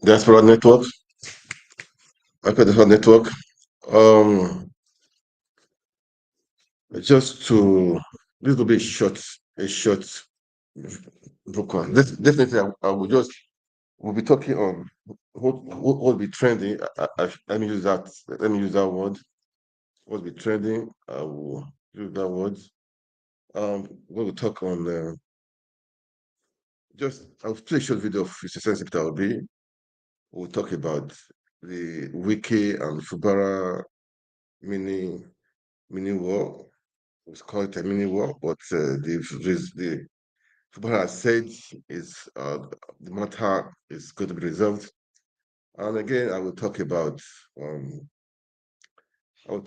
Diaspora Network, Diaspora Network. Just to this will be a short book one. Definitely, I will just we'll be talking on what will be trending. Let me use that. Let me use that word. What will be trending? I will use that word. We'll talk on just I'll play a short video of Mr. Sensitive that will be. We'll talk about the Wike and Fubara mini war. It's called a mini war, but the Fubara has said is the matter is going to be resolved. And again, I will talk about um, the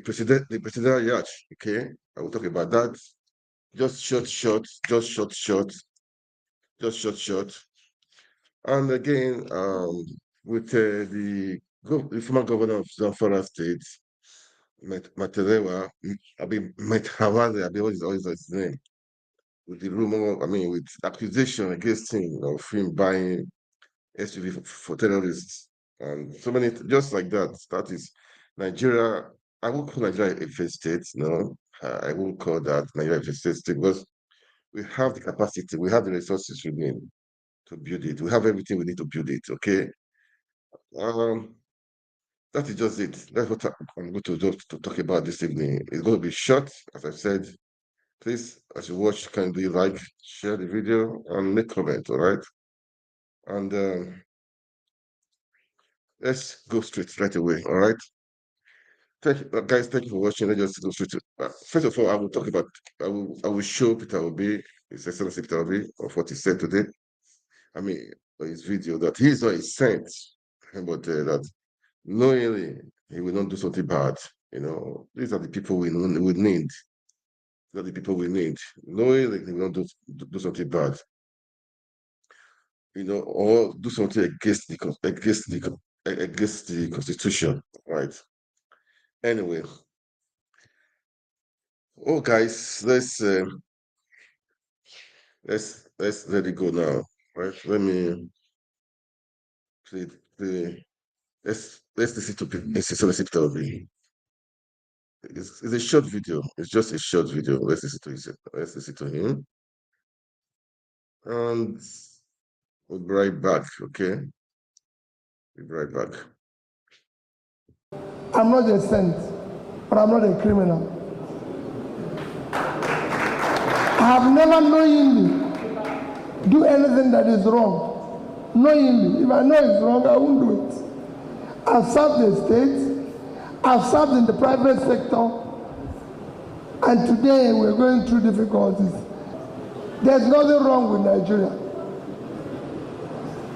president Yacht. Okay, I will talk about that. Just short. And again, with the former governor of Zamfara State, Materewa, what is always his name? With the rumor, with accusation against him of him buying SUV for terrorists and so many, just like that. That is Nigeria. I won't call Nigeria a failed state. No, I won't call that Nigeria a failed state because we have the capacity, we have the resources we need to build it. We have everything we need to build it. Okay. Um, that is just it. That's what I'm going to talk about this evening. It's going to be short, as I said. Please, as you watch, can do like, share the video, and make comment. All right. And let's go right away. All right. Thank you, guys. Thank you for watching. Let's just go straight to. First of all, I will talk about. I will show Peter Obi, His Excellency Peter Obi, of what he said today. His video that he's not a saint, but that knowingly he will not do something bad. These are the people we need. These are the people we need. Knowingly he will not do something bad. Or do something against the Constitution, right? Anyway, guys, let's let it go now, right? Let me play. Let's listen to Peter Obi. It's a short video. It's just a short video. Let's listen to him, and we'll be right back. Okay, we'll be right back. I'm not a saint, but I'm not a criminal. I have never knowingly do anything that is wrong. Knowingly, if I know it's wrong, I won't do it. I've served the state, I've served in the private sector, and today we're going through difficulties. There's nothing wrong with Nigeria.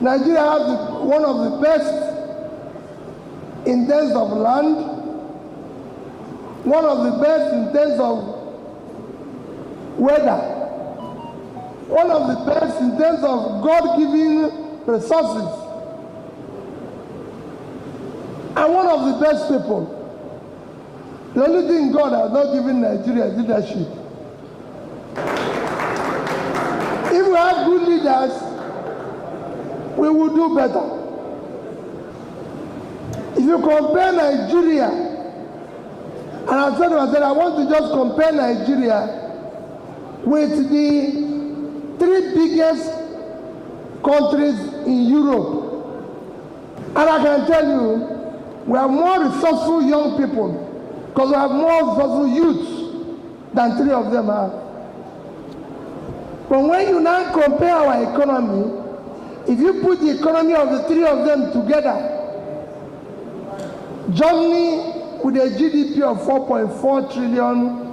Nigeria has one of the best in terms of land, one of the best in terms of weather, one of the best in terms of God-given resources, and one of the best people. The only thing God has not given Nigeria is leadership. If we have good leaders, we will do better. If you compare Nigeria, and I said I want to just compare Nigeria with the 3 biggest countries in Europe. And I can tell you, we have more resourceful young people because we have more resourceful youths than 3 of them have. But when you now compare our economy, if you put the economy of the 3 of them together, Germany with a GDP of 4.4 trillion,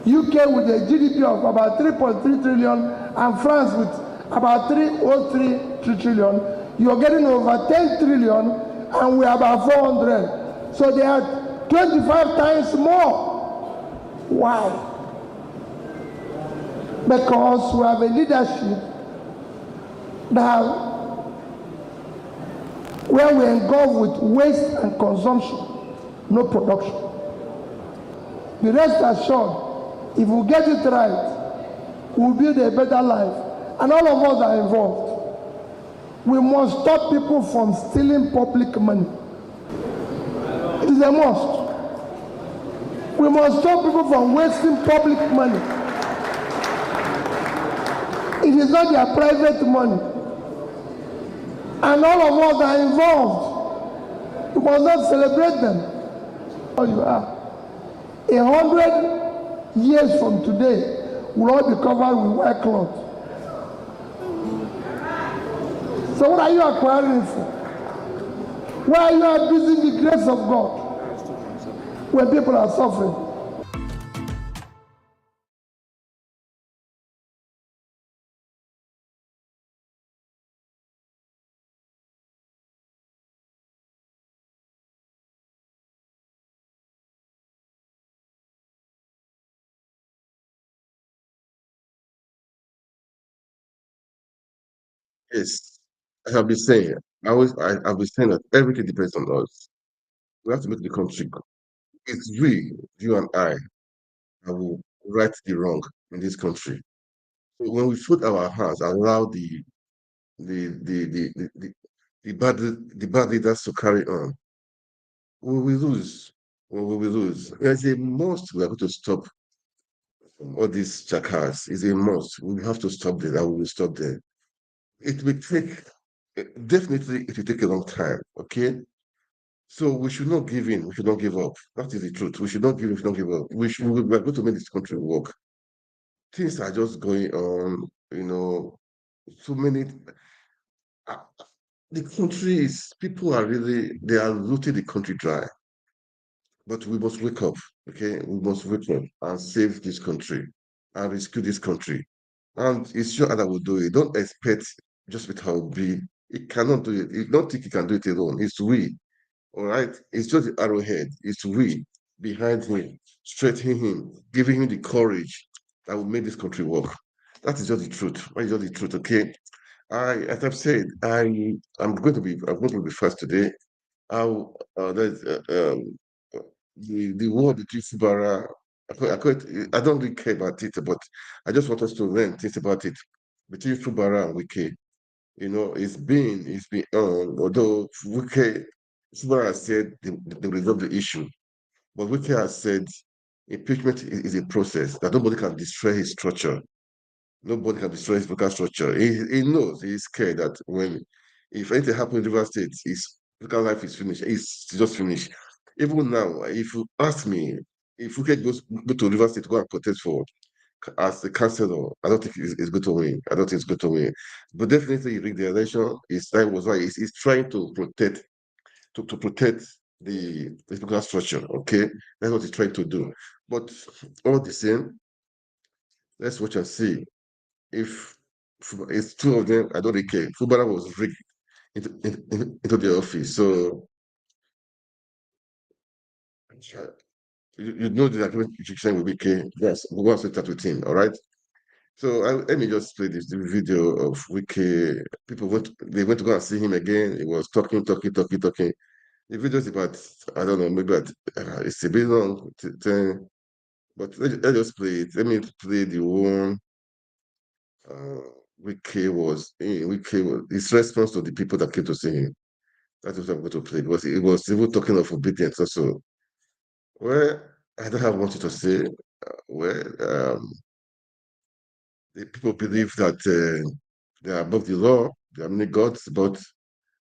UK with a GDP of about 3.3 trillion, and France with about 3.03 trillion, you're getting over 10 trillion, and we're about 400. So they are 25 times more. Why? Because we have a leadership that where we engulf with waste and consumption, no production. Be rest assured, if we get it right, we'll build a better life, and all of us are involved. We must stop people from stealing public money. It is a must. We must stop people from wasting public money. It is not their private money. And all of us are involved. We must not celebrate them. All you are. 100 years from today, we'll all be covered with white cloth. So what are you acquiring for? Why are you abusing the grace of God when people are suffering? Yes, I have been saying, I've been saying that everything depends on us. We have to make the country good. It's we, you and I, that will right the wrong in this country. So when we put our hands, allow the the the the, the, the bad leaders to carry on, we will lose. We will lose. There's a must. We are going to stop all these jackass. It's a must. We have to stop them. And we will stop them. It will take definitely. It will take a long time. Okay. So we should not give in. We should not give up. That is the truth. We should not give. We should not give up. We are going to make this country work. Things are just going on. So many. uh, The country is. People are really. They are looting the country dry. But we must wake up. Okay, we must wake up and save this country and rescue this country. And it's your other will do it. Don't expect just with how be. It cannot do it. You don't think he can do it alone. It's we. All right. It's just the arrowhead. It's we behind him, strengthening him, giving him the courage that will make this country work. That is just the truth. That is just the truth. Okay. As I've said, I'm going to be first today. How there's the war between Fubara. I don't really care about it, but I just want us to learn things about it between Fubara and Wike. It's been although Wike Fubara has said they will resolve the issue, but Wike has said impeachment is a process that nobody can destroy his structure. Nobody can destroy his political structure. He knows, he's scared that if anything happens in River State, his political life is finished. It's just finished. Even now, if you ask me, if Wike go to River State to go and contest for as the councillor, I don't think it's good to win. I don't think it's good to win. But definitely, he rigged the election. His time was right. He's trying to protect the political structure. Okay, that's what he's trying to do. But all the same, let's watch and see if it's two of them. I don't really care. Fubara was rigged into the office, so you know the agreement you sign with Wike. Yes, we want to start with him. All right. So let me just play the video of Wike. They went to go and see him again. He was talking, talking, talking, talking. The video is about, I don't know, maybe it's a bit long, but let's just play it. Let me play the one uh, Wike was his response to the people that came to see him. That's what I'm going to play because he was even talking of obedience also. Well, I don't have much to say. Well, the people believe that they are above the law, they are many gods, but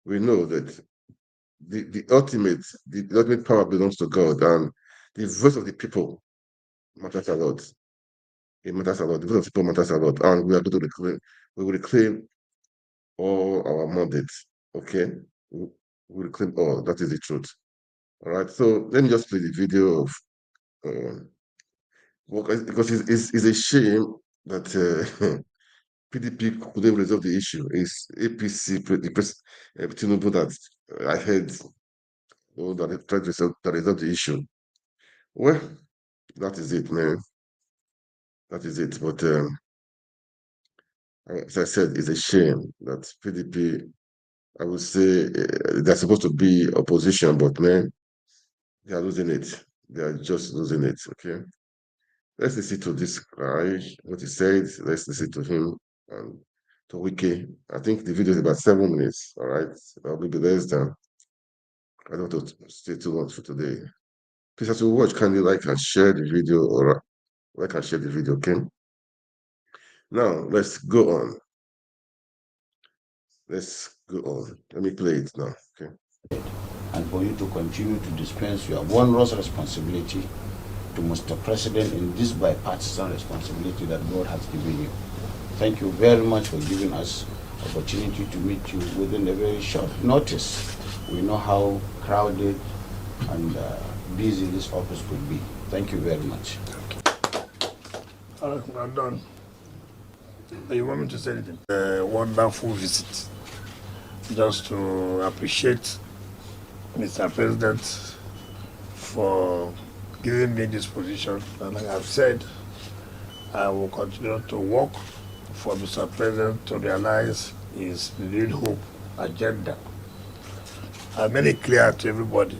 we know that the ultimate power belongs to God, and the voice of the people matters a lot. It matters a lot. The voice of the people matters a lot, and we are going to reclaim. We will reclaim all our mandates. Okay, we reclaim all. That is the truth. All right. So let me just play the video of. Because it's a shame that PDP couldn't resolve the issue. It's APC, Tinubu that I heard that they tried to resolve the issue. Well, that is it, man. That is it. But as I said, it's a shame that PDP, I would say they're supposed to be opposition, but man, they are losing it. They are just losing it. Okay. Let's listen to this guy, what he said. Let's listen to him and to Wike. I think the video is about 7 minutes. All right, maybe less than. I don't want to stay too long for today. Please, as you watch, can you like and share the video or like and share the video, okay? Now let's go on. Let's go on. Let me play it now, okay? And for you to continue to dispense your onerous responsibility to Mr. President in this bipartisan responsibility that God has given you. Thank you very much for giving us opportunity to meet you within a very short notice. We know how crowded and busy this office could be. Thank you very much. All right, I'm done. You want me to say anything? A wonderful visit. Just to appreciate Mr. President for giving me this position. And like I've said, I will continue to work for Mr. President to realize his Lead Hope agenda. I made it clear to everybody,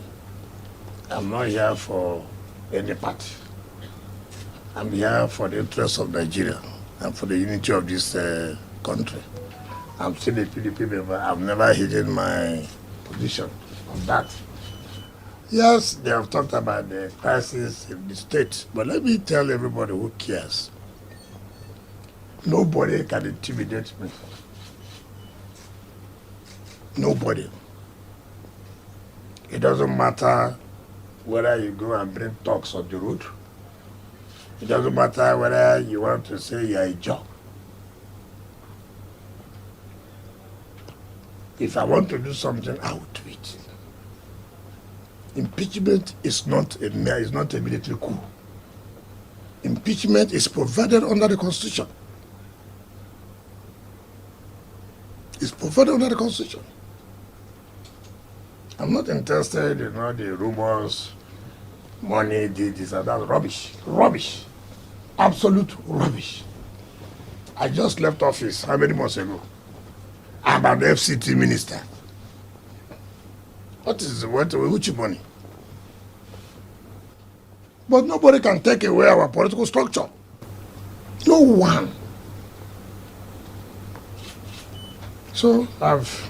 I'm not here for any party. I'm here for the interests of Nigeria and for the unity of this country. I'm still a PDP member. I've never hidden my position on that. Yes, they have talked about the crisis in the state, but let me tell everybody who cares. Nobody can intimidate me. Nobody. It doesn't matter whether you go and bring talks on the road. It doesn't matter whether you want to say you're a job. If I want to do something, I will do it. Impeachment is not a military coup. Impeachment is provided under the Constitution. It's provided under the Constitution. I'm not interested in all the rumors, money, this and that. Rubbish. Rubbish. Absolute rubbish. I just left office how many months ago? I'm an FCT minister. Which money? But nobody can take away our political structure. No one. So I've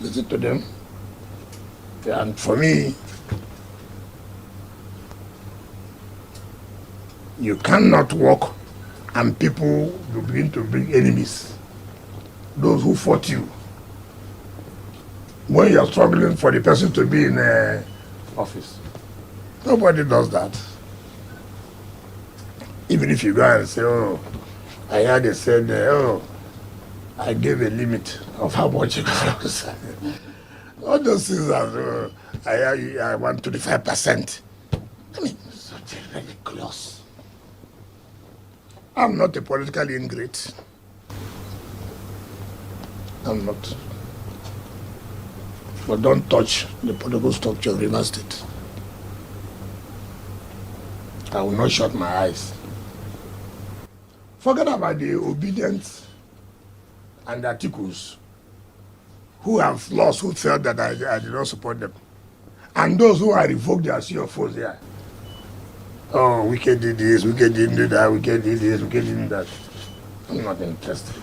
listened to them. And for me, you cannot walk and people will begin to bring enemies. Those who fought you. When you're struggling for the person to be in office. Nobody does that. Even if you go and say, oh, I heard they said, oh, I gave a limit of how much you can say. All those things are, I want 25%. I mean, such a ridiculous. I'm not a political ingrate. I'm not. But don't touch the political structure of River State. I will not shut my eyes. Forget about the obedient and the articles who have lost, who felt that I did not support them. And those who are revoked their CFOs there. Oh, Wike did this, Wike didn't do that, Wike did this, Wike didn't do that. I'm not interested.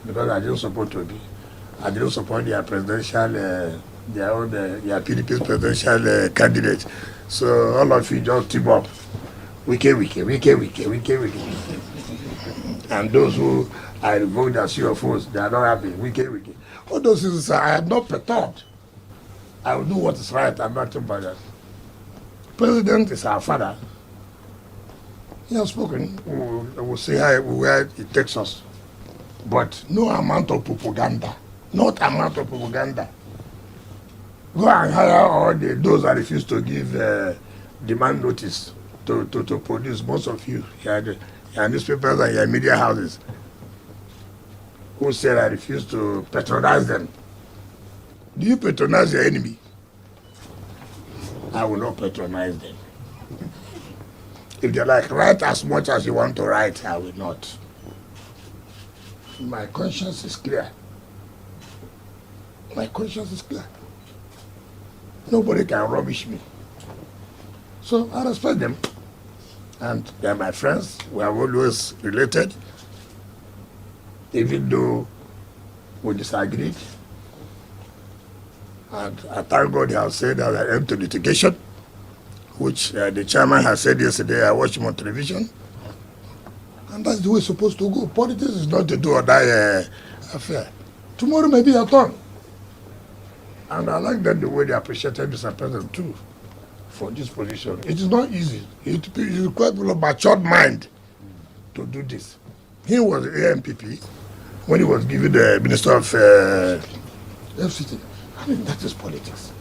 Because I didn't support Obi. I didn't support their presidential, their PDP's presidential candidate. So all of you just team up. Wike. And those who are revoked their CFOs, they are not happy. Wike. All those things, I am not perturbed. I will do what is right. I'm not about that. President is our father. He has spoken. We'll see where it takes us. But no amount of propaganda. Not amount of propaganda. Go and hire all those that refuse to give demand notice to produce. Most of you, your newspapers and your media houses, who said I refuse to patronize them. Do you patronize your enemy? I will not patronize them. If they like, write as much as you want to write, I will not. My conscience is clear. My conscience is clear. Nobody can rubbish me. So I respect them. And they're my friends. We are always related. even though we disagreed. And I thank God he has said that I end to litigation, which the chairman has said yesterday. I watched him on television. And that's the way it's supposed to go. Politics is not to do or die affair. Tomorrow may be your turn. And I like that the way they appreciated Mr. President too for this position. It is not easy. It requires a matured mind to do this. He was AMPP when he was given the Minister of FCT. I mean, that is politics.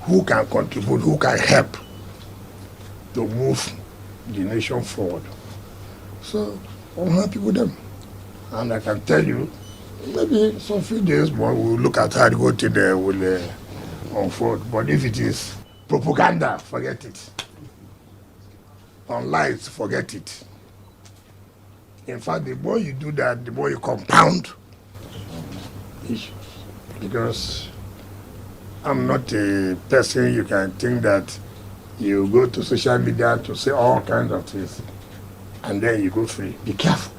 Who can contribute, who can help to move the nation forward. So I'm happy with them. And I can tell you, maybe some few days more we'll look at how the whole thing will unfold. But if it is propaganda, forget it. On lies, forget it. In fact, the more you do that, the more you compound issues. Because I'm not a person you can think that you go to social media to say all kinds of things and then you go free. Be careful.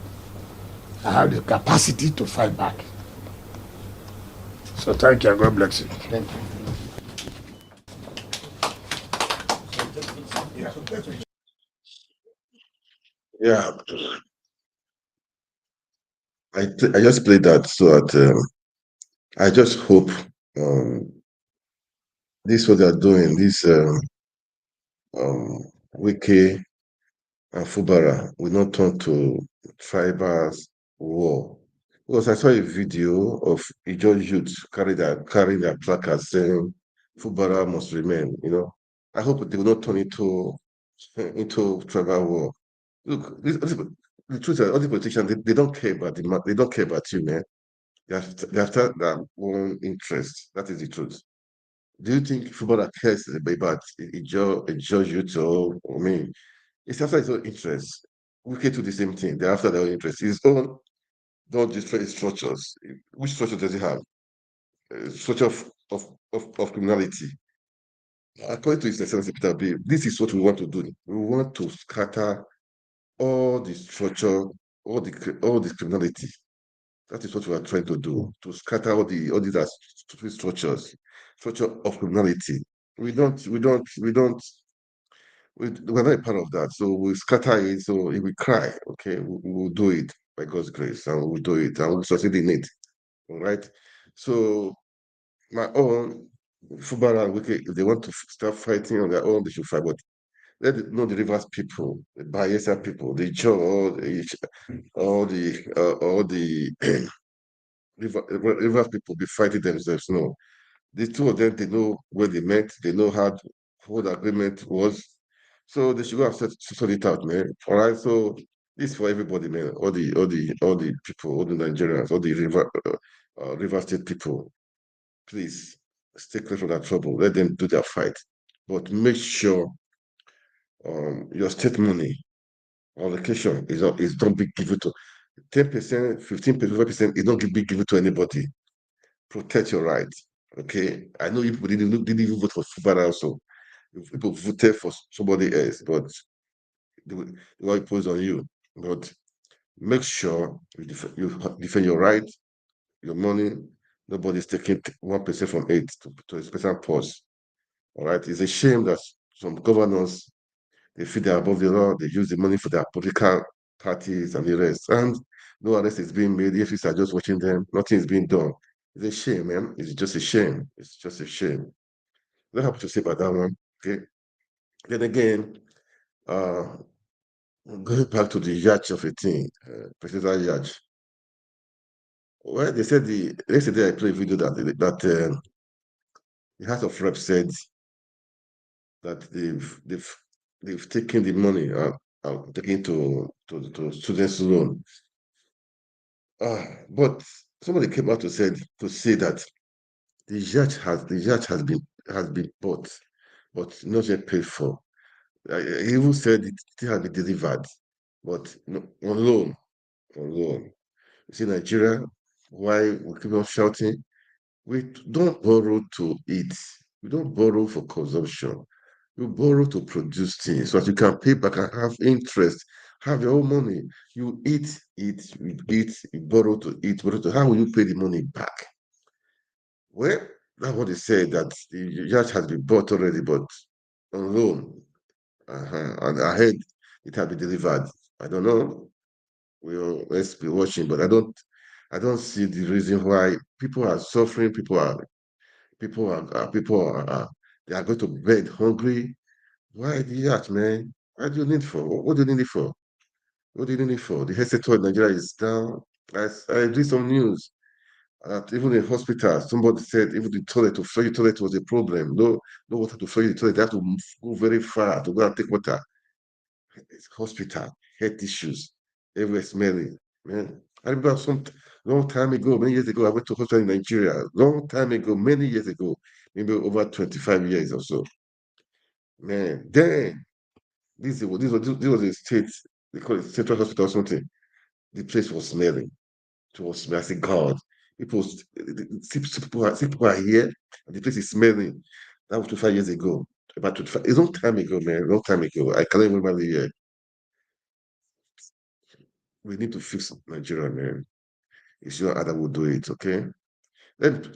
I have the capacity to fight back. So thank you and God bless you. Thank you. Yeah, I just played that so that I just hope um, this what they're doing, this Wike and Fubara will not turn to tribal war. Because I saw a video of Ijo youth carrying their placards saying Fubara must remain, you know. I hope they will not turn into tribal war. Look, the truth is all the politicians they don't care about they don't care about you, man. They have their own interest. That is the truth. Do you think footballer cares about Ijo youth or me? It's after his own interest. We can do the same thing. They're after their own interest. His own don't destroy his structures. Which structure does he have? Structure of criminality. According to His Excellency Peter B, this is what we want to do. We want to scatter all the structure, all the criminality. That is what we are trying to do. To scatter all these structure of criminality. We're not a part of that. So we scatter it. So if we cry, okay, we'll do it by God's grace, and we'll do it, and we'll succeed in it. All right. So my own Fubara and Wike, if they want to start fighting on their own, they should fight. But let know the rivers people, the Bayelsa people, the Joe, all the rivers people be fighting themselves. No, the two of them, they know where they met, they know what the agreement was. So they should go and sort it out, man. All right. So this is for everybody, man. All the people, all the Nigerians, all the river state people. Please stay clear from that trouble. Let them do their fight. But make sure your state money allocation is don't be given to 10%, 15%, 5% is not be given to anybody. Protect your rights. Okay. I know you people didn't even vote for Fubara also. People voted for somebody else, but they will impose on you. But make sure you defend your right, your money. Nobody's taking 1% from it to a special pause. All right. It's a shame that some governors they feel they're above the law, they use the money for their political parties and the rest. And no arrest is being made. The FCs are just watching them, nothing is being done. It's a shame, man. It's just a shame. It's just a shame. Don't have to say about that one. Okay. Then again, uh going back to the yacht of a thing, President Yacht. Well, they said yesterday I played a video that the House of Reps said that they've taken the money taken to students' loan. But somebody came out to say that the yacht has been bought, but not yet paid for. He even said it still has been delivered, but on loan, on loan. You see, Nigeria, why we keep on shouting? We don't borrow to eat. We don't borrow for consumption. You borrow to produce things so that you can pay back and have interest. have your own money. You eat, you borrow to eat, borrow to. How will you pay the money back? Well, that's what they said, that the yacht has been bought already, but on loan. And I heard it had been delivered. I don't know. Let's be watching, but I don't see the reason why people are suffering. People are they are going to bed hungry. Why the yacht, man? Why do you need it for? What do you need it for? What do you need it for? The health sector in Nigeria is down. I read some news that even in hospitals, somebody said even the toilet, to flush the toilet was a problem. No water to flush the toilet. They have to go very far to go and take water. It's hospital, health issues, everywhere smelling. Man, I remember some long time ago, many years ago, I went to hospital in Nigeria. Long time ago, many years ago, maybe over 25 years or so. Man, then this was a state, they call it central hospital or something. The place was smelling. It was smelling. I said, God, people are here, and the place is smelling. That was 25 years ago. About 25, a long time ago, man, a long time ago. I can't even remember the year. We need to fix Nigeria, man. It's your other will do it, okay? Let's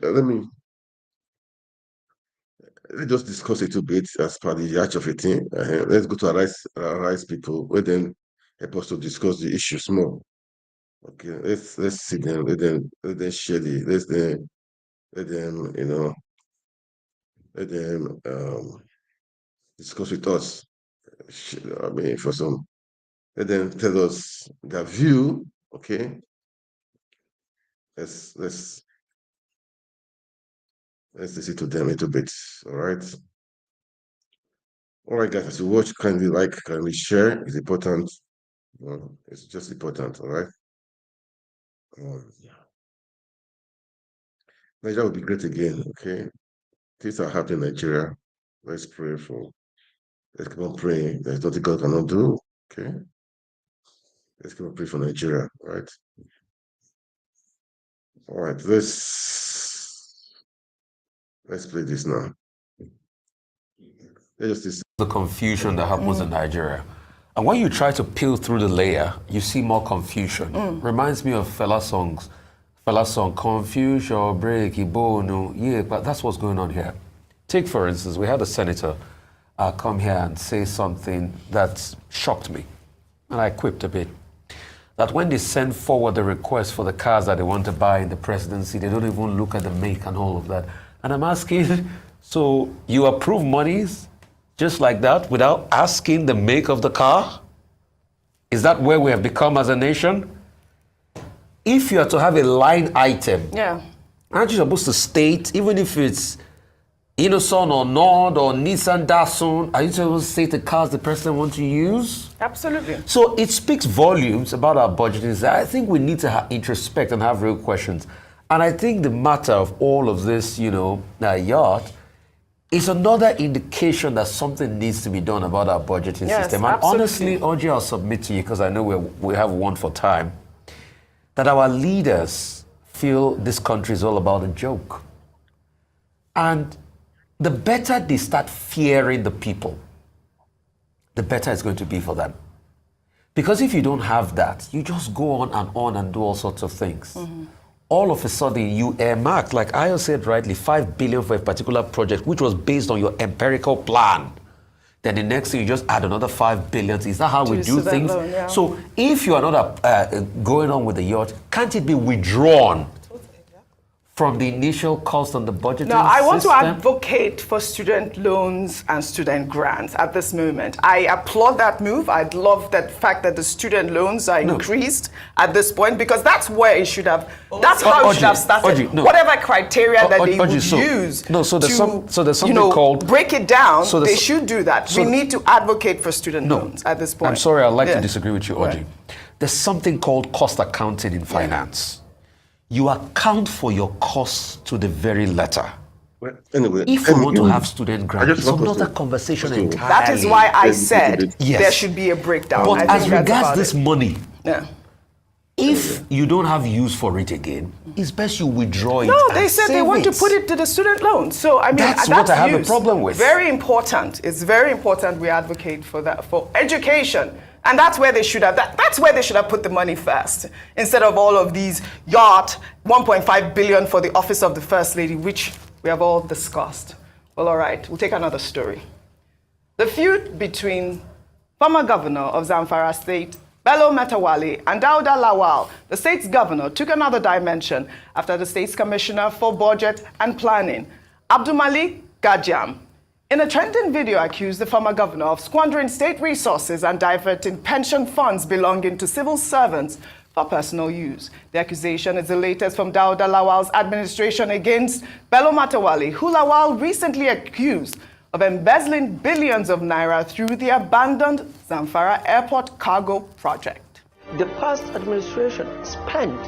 just discuss it a bit as per the Yacht of a thing. Let's go to arise people, where then help us to discuss the issues more. Okay, let's see them, let them share let them, let them discuss with us. I mean, let them tell us their view. Okay, let's listen to them a little bit. All right. All right, guys. As you watch, kindly share. It's important. It's just important. All right. Yeah. Nigeria will be great again. Okay. Things are happening in Nigeria. Let's pray for. Let's keep on praying. There's nothing God cannot do. Okay. Let's keep on praying for Nigeria. All right. All right. Let's play this now. The confusion that happens in Nigeria. And when you try to peel through the layer, you see more confusion. Reminds me of Fela song, confuse your break, Ibono. Yeah, but that's what's going on here. Take, for instance, we had a senator come here and say something that shocked me. And I quipped a bit. That when they send forward the request for the cars that they want to buy in the presidency, they don't even look at the make and all of that. And I'm asking, so you approve monies just like that without asking the make of the car? Is that where we have become as a nation? If you are to have a line item, aren't you supposed to state, even if it's Innoson or Nord or Nissan Datsun, are you supposed to state the cars the president wants to use? Absolutely. So it speaks volumes about our budgeting. I think we need to introspect and have real questions. And I think the matter of all of this, Yacht, is another indication that something needs to be done about our budgeting system. And honestly, Audrey, I'll submit to you, because I know we have one for time, that our leaders feel this country is all about a joke. And the better they start fearing the people, the better it's going to be for them. Because if you don't have that, you just go on and do all sorts of things. All of a sudden, you earmarked, like Ayo said rightly, 5 billion for a particular project, which was based on your empirical plan. Then the next thing, you just add another 5 billion. Is that how we do things? So if you are not going on with the yacht, can't it be withdrawn from the initial cost on the budgeting system? No, I want to advocate for student loans and student grants at this moment. I applaud that move. I'd love that fact that the student loans are increased at this point, because that's where it should have, that's how it should have started. Whatever criteria that they would use so there's something called, break it down, they should do that. We need to advocate for student loans at this point. I'm sorry, I'd like to disagree with you, Oji. There's something called cost accounting in finance. You account for your costs to the very letter. Well, anyway, if we want to have student grants, it's another conversation entirely. That is why I said there should be a breakdown. But as regards this money, if you don't have use for it again, it's best you withdraw it. No, they said they want to put it to the student loan. So I mean, that's what I have a problem with. Very important. It's very important we advocate for that, for education And that's where they should have, that's where they should have put the money first, instead of all of these Yacht, 1.5 billion for the office of the First Lady, which we have all discussed. Well, all right, we'll take another story. The feud between former governor of Zamfara State, Bello Matawalle, and Dauda Lawal, the state's governor, took another dimension after the state's commissioner for budget and planning, Abdulmalik Gajam, in a trending video accused the former governor of squandering state resources and diverting pension funds belonging to civil servants for personal use. The accusation is the latest from Dauda Lawal's administration against Bello Matawalle, who Lawal recently accused of embezzling billions of naira through the abandoned Zamfara Airport cargo project. The past administration spent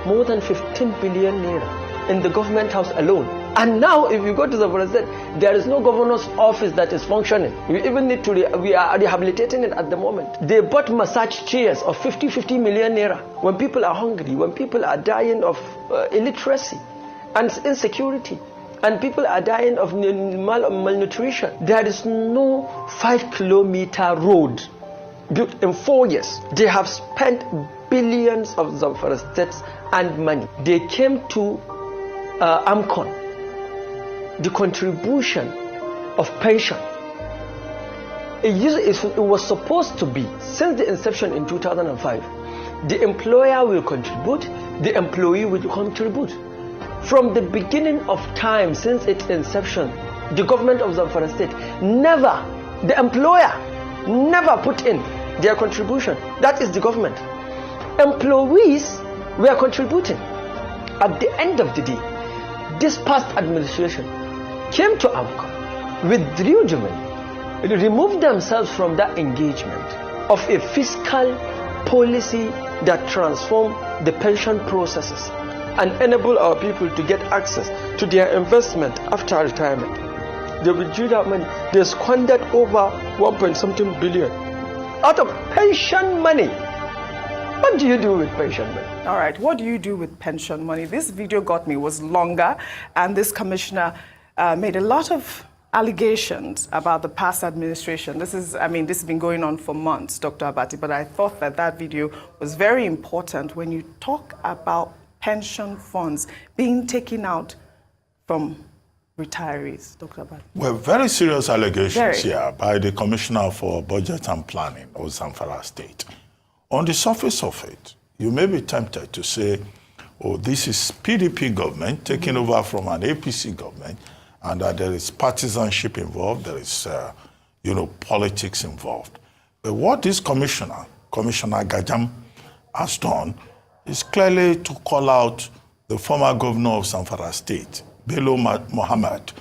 more than 15 billion naira in the government house alone. And now if you go to the president, there is no governor's office that is functioning. We even need to, we are rehabilitating it at the moment. They bought massage chairs of 50 million naira. When people are hungry, when people are dying of illiteracy and insecurity, and people are dying of malnutrition, there is no 5-kilometer road built in 4 years. They have spent billions of Zamfara states and money. They came to AMCON, the contribution of pension. It was supposed to be, since the inception in 2005, the employer will contribute, the employee will contribute. From the beginning of time, since its inception, the government of Zamfara State the employer never put in their contribution. That is the government. Employees were contributing. At the end of the day, this past administration came to AMCON, withdrew the money, removed themselves from that engagement of a fiscal policy that transformed the pension processes and enable our people to get access to their investment after retirement. They withdrew that money. They squandered over 1.something billion out of pension money. What do you do with pension money? All right, what do you do with pension money? This video got me, was longer, and this commissioner made a lot of allegations about the past administration. This has been going on for months, Dr. Abati, but I thought that video was very important when you talk about pension funds being taken out from retirees, Dr. Abati. Well, very serious allegations here by the Commissioner for Budget and Planning of Zamfara State. On the surface of it, you may be tempted to say, oh, this is PDP government taking over from an APC government, and that there is partisanship involved, there is, politics involved. But what this Commissioner Gajam, has done is clearly to call out the former governor of Zamfara State, Bello Muhammad,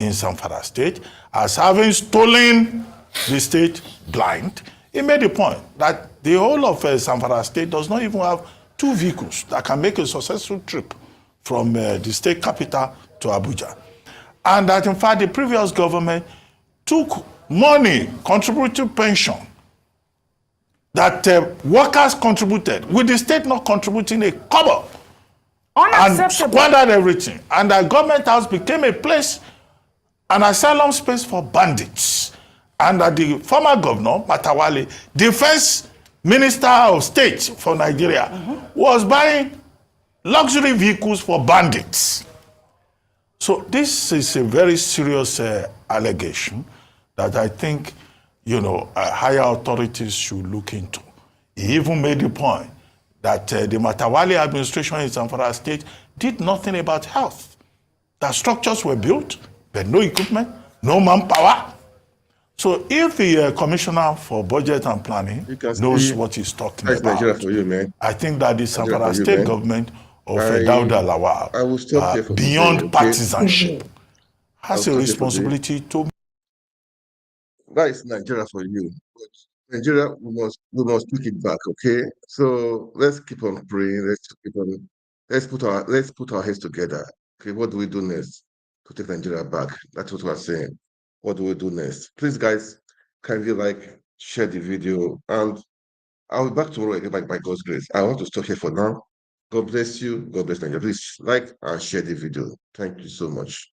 in Zamfara State, as having stolen the state blind. He made the point that the whole of Zamfara State does not even have 2 vehicles that can make a successful trip from the state capital to Abuja. And that, in fact, the previous government took money, contributed pension, that workers contributed, with the state not contributing a kobo, and squandered everything. And the government house became a place, an asylum space for bandits. And that the former governor, Matawalle, defense minister of state for Nigeria, was buying luxury vehicles for bandits. So this is a very serious allegation that I think, higher authorities should look into. He even made the point that the Matawalle administration in Zamfara State did nothing about health. The structures were built, but no equipment, no manpower. So if the Commissioner for Budget and Planning knows what he's talking about, Nigeria for you, man. I think that the Zamfara State government of Dauda Lawal, beyond partisanship, has a responsibility to... That is Nigeria for you. But Nigeria, we must take it back, okay? So let's keep on praying. Let's put our heads together. Okay, what do we do next to take Nigeria back? That's what we're saying. What do we do next? Please, guys, kindly share the video, and I'll be back tomorrow again by God's grace. I want to stop here for now. God bless you. God bless Nigeria. Please like and share the video. Thank you so much.